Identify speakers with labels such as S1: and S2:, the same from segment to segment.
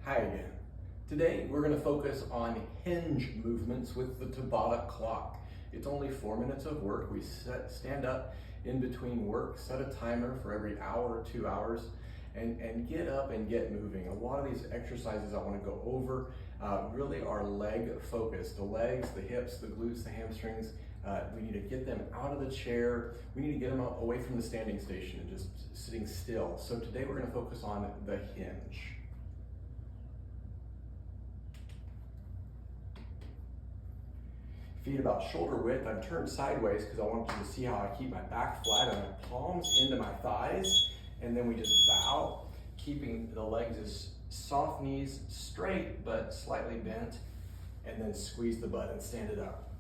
S1: Hi again. Today we're going to focus on hinge movements with the Tabata clock. It's only 4 minutes of work. We stand up in between work, set a timer for every hour or 2 hours, and get up and get moving. A lot of these exercises I want to go over really are leg focused. The legs, the hips, the glutes, the hamstrings. We need to get them out of the chair. We need to get them away from the standing station and just sitting still. So today we're going to focus on the hinge. Feet about shoulder width. I'm turned sideways because I want you to see how I keep my back flat and my palms into my thighs. And then we just bow, keeping the legs as soft knees straight but slightly bent. And then squeeze the butt and stand it up.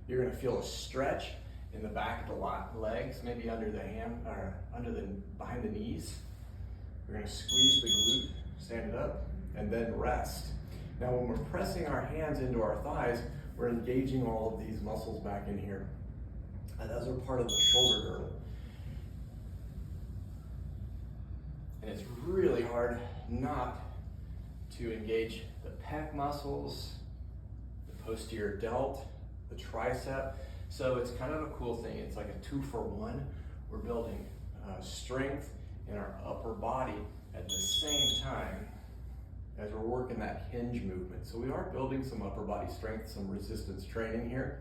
S1: You're going to feel a stretch in the back of the legs, maybe under the behind the knees. We're going to squeeze the glute, stand it up, and then rest. Now when we're pressing our hands into our thighs, we're engaging all of these muscles back in here. And those are part of the shoulder girdle. And it's really hard not to engage the pec muscles, the posterior delt, the tricep. So it's kind of a cool thing. It's like a 2-for-1. We're building strength in our upper body at the same time as we're working that hinge movement. So we are building some upper body strength, some resistance training here,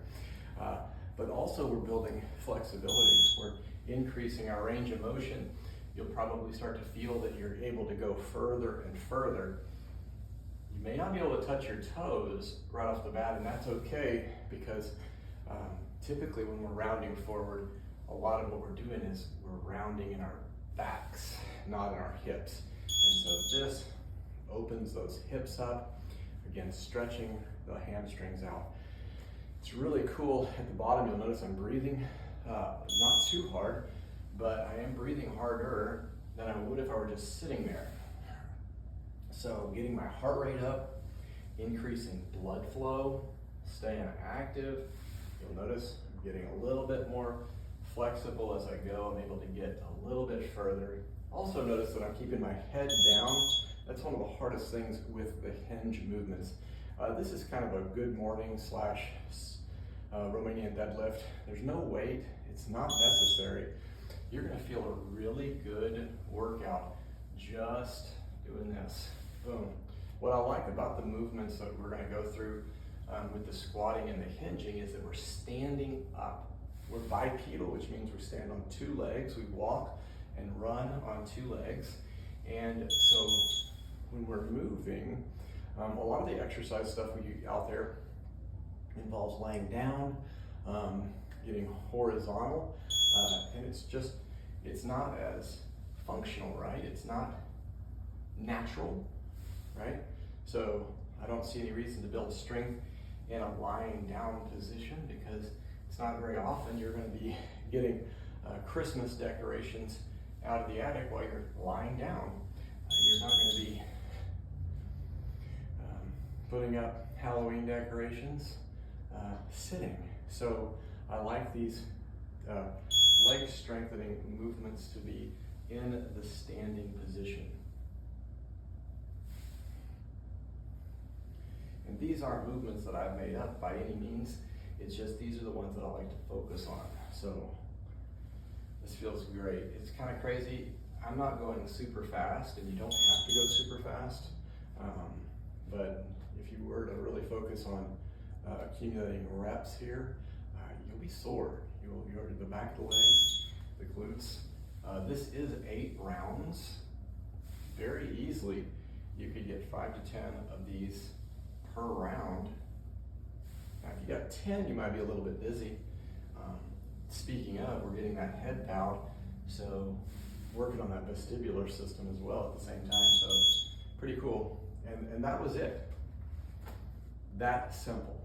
S1: but also we're building flexibility. We're increasing our range of motion. You'll probably start to feel that you're able to go further and further. You may not be able to touch your toes right off the bat, and that's okay because typically when we're rounding forward, a lot of what we're doing is we're rounding in our backs, not in our hips. And so this opens those hips up, again, stretching the hamstrings out. It's really cool. At the bottom, you'll notice I'm breathing not too hard, but I am breathing harder than I would if I were just sitting there. So getting my heart rate up, increasing blood flow, staying active. You'll notice I'm getting a little bit more flexible as I go. I'm able to get a little bit further. Also notice that I'm keeping my head down. That's one of the hardest things with the hinge movements. This is kind of a good morning / Romanian deadlift. There's no weight, it's not necessary. You're gonna feel a really good workout just doing this. Boom. What I like about the movements that we're gonna go through with the squatting and the hinging is that we're standing up. We're bipedal, which means we stand on 2 legs. We walk and run on 2 legs. And so when we're moving, a lot of the exercise stuff we do out there involves laying down, getting horizontal, and it's not as functional, right? It's not natural, right? So I don't see any reason to build strength in a lying down position because it's not very often you're going to be getting Christmas decorations out of the attic while you're lying down. You're not going to be putting up Halloween decorations sitting. So I like these leg strengthening movements to be in the standing position. And these aren't movements that I've made up by any means. It's just these are the ones that I like to focus on. So this feels great. It's kind of crazy. I'm not going super fast, and you don't have to go super fast. But if you were to really focus on accumulating reps here, you'll be sore. You'll go to the back of the legs, the glutes. This is 8 rounds. Very easily, you could get 5 to 10 of these per round. Now, if you got 10, you might be a little bit dizzy. Speaking of, we're getting that head bowed, so working on that vestibular system as well at the same time. So pretty cool. And that was it. That simple.